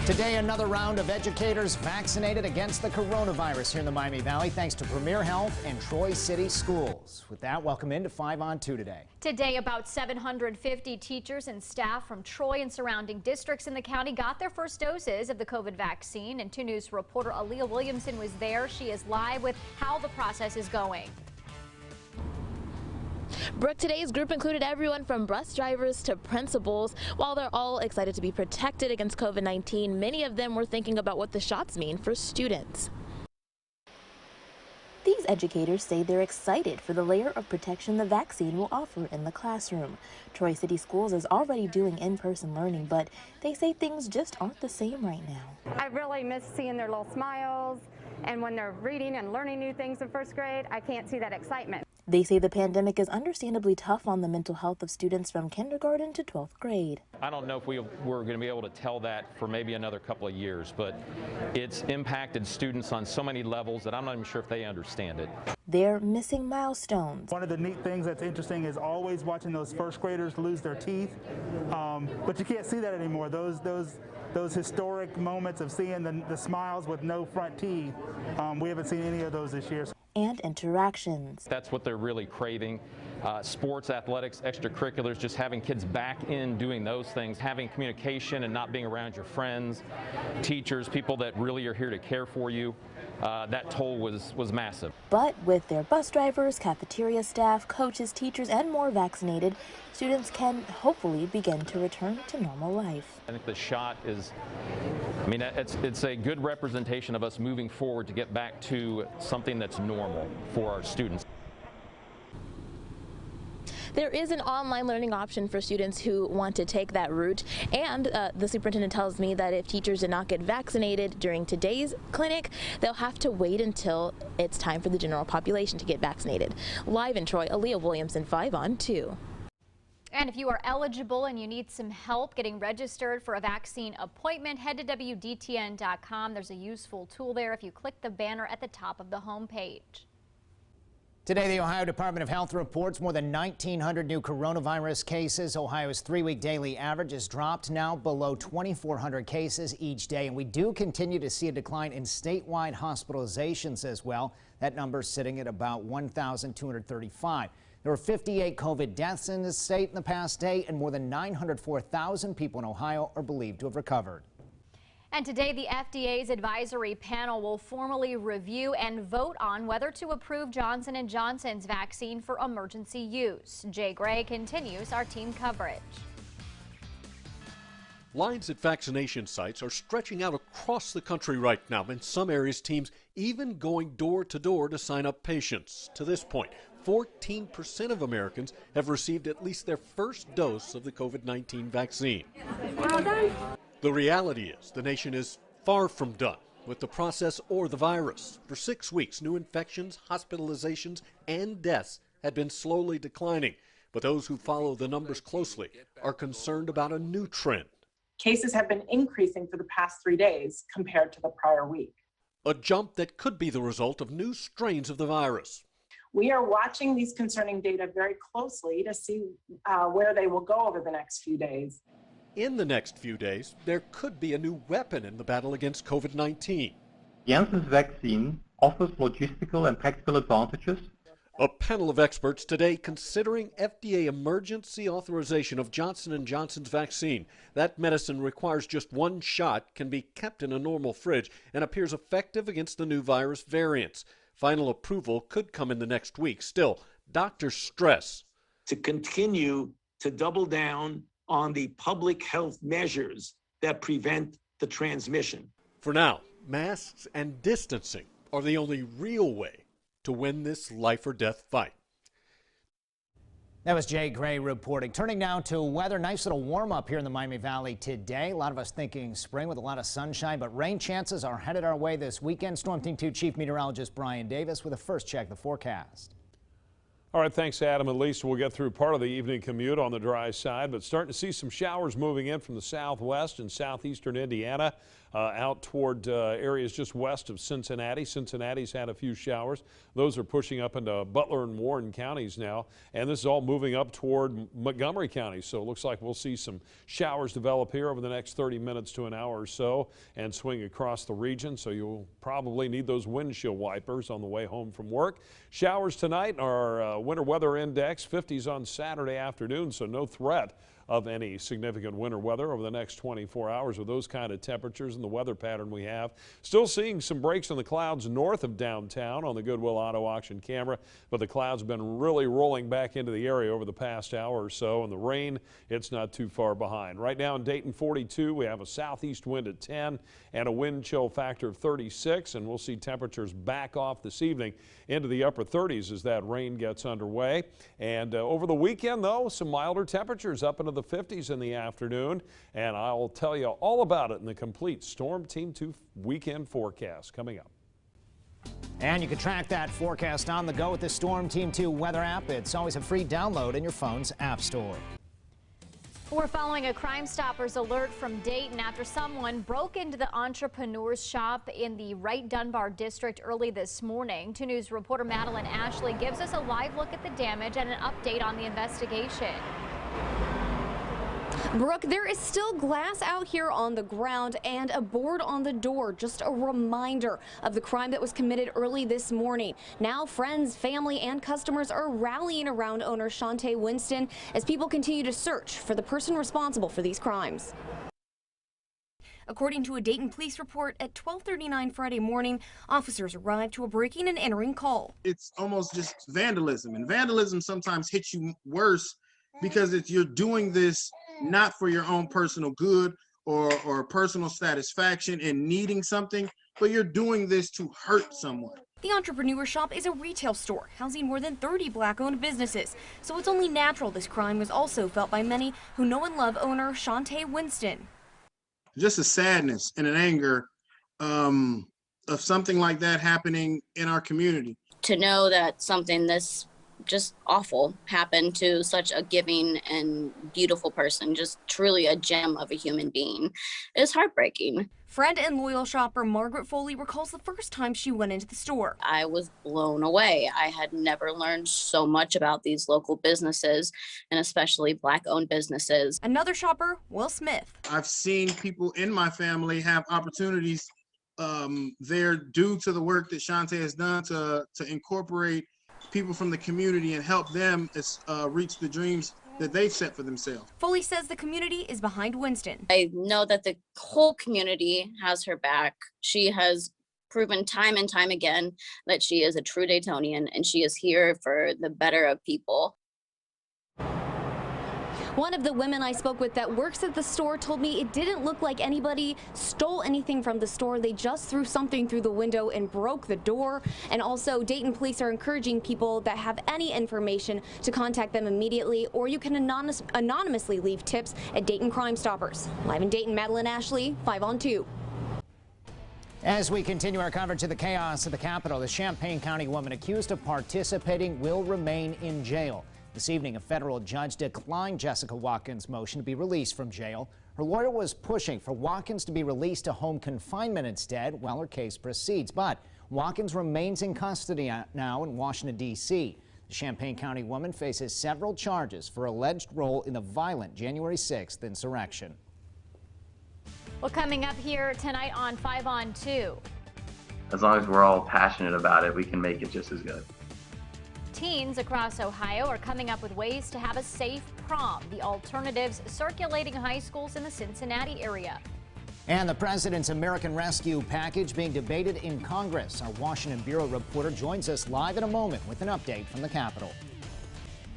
Today, another round of educators vaccinated against the coronavirus here in the Miami Valley, thanks to Premier Health and Troy City Schools. With that, welcome into 5 on 2 today. Today, about 750 teachers and staff from Troy and surrounding districts in the county got their first doses of the COVID vaccine. And 2 News reporter Aaliyah Williamson was there. She is live with how the process is going. Brooke, today's group included everyone from bus drivers to principals. While they're all excited to be protected against COVID-19, many of them were thinking about what the shots mean for students. These educators say they're excited for the layer of protection the vaccine will offer in the classroom. Troy City Schools is already doing in-person learning, but they say things just aren't the same right now. I really miss seeing their little smiles, and when they're reading and learning new things in first grade, I can't see that excitement. They say the pandemic is understandably tough on the mental health of students from kindergarten to 12th grade. I don't know if we're going to be able to tell that for maybe another couple of years, but it's impacted students on so many levels that I'm not even sure if they understand it. They're missing milestones. One of the neat things that's interesting is always watching those first graders lose their teeth, but you can't see that anymore. Those historic moments of seeing the smiles with no front teeth, we haven't seen any of those this year. And interactions. That's what they're really craving. Sports, athletics, extracurriculars, just having kids back in doing those things, having communication and not being around your friends, teachers, people that really are here to care for you. That toll was massive. But with their bus drivers, cafeteria staff, coaches, teachers, and more vaccinated, students can hopefully begin to return to normal life. I think the shot is, it's a good representation of us moving forward to get back to something that's normal for our students. There is an online learning option for students who want to take that route, and the superintendent tells me that if teachers did not get vaccinated during today's clinic, they'll have to wait until it's time for the general population to get vaccinated. Live in Troy, Aaliyah Williamson, 5 on 2. And if you are eligible and you need some help getting registered for a vaccine appointment, head to WDTN.com. There's a useful tool there if you click the banner at the top of the homepage. Today, the Ohio Department of Health reports more than 1,900 new coronavirus cases. Ohio's 3-week daily average has dropped now below 2,400 cases each day. And we do continue to see a decline in statewide hospitalizations as well. That number is sitting at about 1,235. There were 58 COVID deaths in the state in the past day, and more than 904,000 people in Ohio are believed to have recovered. And today, the FDA's advisory panel will formally review and vote on whether to approve Johnson & Johnson's vaccine for emergency use. Jay Gray continues our team coverage. Lines at vaccination sites are stretching out across the country right now. In some areas, teams even going door to door to sign up patients. To this point, 14% of Americans have received at least their first dose of the COVID-19 vaccine. Well done. The reality is the nation is far from done with the process or the virus. For 6 weeks, new infections, hospitalizations, and deaths had been slowly declining. But those who follow the numbers closely are concerned about a new trend. Cases have been increasing for the past 3 days compared to the prior week. A jump that could be the result of new strains of the virus. We are watching these concerning data very closely to see where they will go over the next few days. In the next few days, there could be a new weapon in the battle against COVID-19. Janssen's vaccine offers logistical and practical advantages. A panel of experts today considering FDA emergency authorization of Johnson & Johnson's vaccine. That medicine requires just 1 shot, can be kept in a normal fridge, and appears effective against the new virus variants. Final approval could come in the next week. Still, doctors stress to continue to double down on the public health measures that prevent the transmission. For now, masks and distancing are the only real way to win this life or death fight. That was Jay Gray reporting. Turning now to weather. Nice little warm up here in the Miami Valley today. A lot of us thinking spring with a lot of sunshine, but rain chances are headed our way this weekend. Storm Team 2 Chief Meteorologist Brian Davis with a first check of the forecast. All right, thanks, Adam. At least we'll get through part of the evening commute on the dry side, but starting to see some showers moving in from the southwest and southeastern Indiana. out toward areas just west of Cincinnati. Cincinnati's had a few showers. Those are pushing up into Butler and Warren counties now, and this is all moving up toward Montgomery County. So it looks like we'll see some showers develop here over the next 30 minutes to an hour or so and swing across the region. So you'll probably need those windshield wipers on the way home from work. Showers tonight, our winter weather index 50s on Saturday afternoon, so no threat of any significant winter weather over the next 24 hours with those kind of temperatures and the weather pattern we have. Still seeing some breaks in the clouds north of downtown on the Goodwill Auto Auction camera, but the clouds have been really rolling back into the area over the past hour or so, and the rain, it's not too far behind. Right now in Dayton 42, we have a southeast wind at 10 and a wind chill factor of 36, and we'll see temperatures back off this evening into the upper 30s as that rain gets underway. And over the weekend, though, some milder temperatures up into the 50s in the afternoon, and I'll tell you all about it in the complete Storm Team 2 weekend forecast coming up. And you can track that forecast on the go with the Storm Team 2 weather app. It's always a free download in your phone's app store. We're following a Crime Stoppers alert from Dayton after someone broke into the entrepreneur's shop in the Wright Dunbar district early this morning. 2 News reporter Madeline Ashley gives us a live look at the damage and an update on the investigation. Brooke, there is still glass out here on the ground and a board on the door, just a reminder of the crime that was committed early this morning. Now friends, family, and customers are rallying around owner Shantae Winston as people continue to search for the person responsible for these crimes. According to a Dayton police report, at 12:39 Friday morning, officers arrived to a breaking and entering call. It's almost just vandalism, and vandalism sometimes hits you worse because you're doing this not for your own personal good or personal satisfaction and needing something, but you're doing this to hurt someone. The entrepreneur shop is a retail store housing more than 30 black-owned businesses, so it's only natural this crime was also felt by many who know and love owner Shantae Winston. Just a sadness and an anger of something like that happening in our community. To know that something this just awful happened to such a giving and beautiful person, just truly a gem of a human being, is heartbreaking. Friend and loyal shopper Margaret Foley recalls the first time she went into the store. I was blown away. I had never learned so much about these local businesses, and especially Black-owned businesses. Another shopper, Will Smith. I've seen people in my family have opportunities there due to the work that Shantae has done to incorporate people from the community and help them reach the dreams that they've set for themselves. Foley says the community is behind Winston. I know that the whole community has her back. She has proven time and time again that she is a true Daytonian and she is here for the better of people. One of the women I spoke with that works at the store told me it didn't look like anybody stole anything from the store. They just threw something through the window and broke the door. And also, Dayton police are encouraging people that have any information to contact them immediately, or you can anonymously leave tips at Dayton Crime Stoppers. Live in Dayton, Madeline Ashley, 5 on 2. As we continue our coverage of the chaos at the Capitol, the Champaign County woman accused of participating will remain in jail. This evening, a federal judge declined Jessica Watkins' motion to be released from jail. Her lawyer was pushing for Watkins to be released to home confinement instead while her case proceeds. But Watkins remains in custody now in Washington, D.C. The Champaign County woman faces several charges for alleged role in the violent January 6th insurrection. Well, coming up here tonight on 5 on 2. As long as we're all passionate about it, we can make it just as good. Teens across Ohio are coming up with ways to have a safe prom. The alternatives circulating high schools in the Cincinnati area. And the president's American Rescue package being debated in Congress. Our Washington Bureau reporter joins us live in a moment with an update from the Capitol.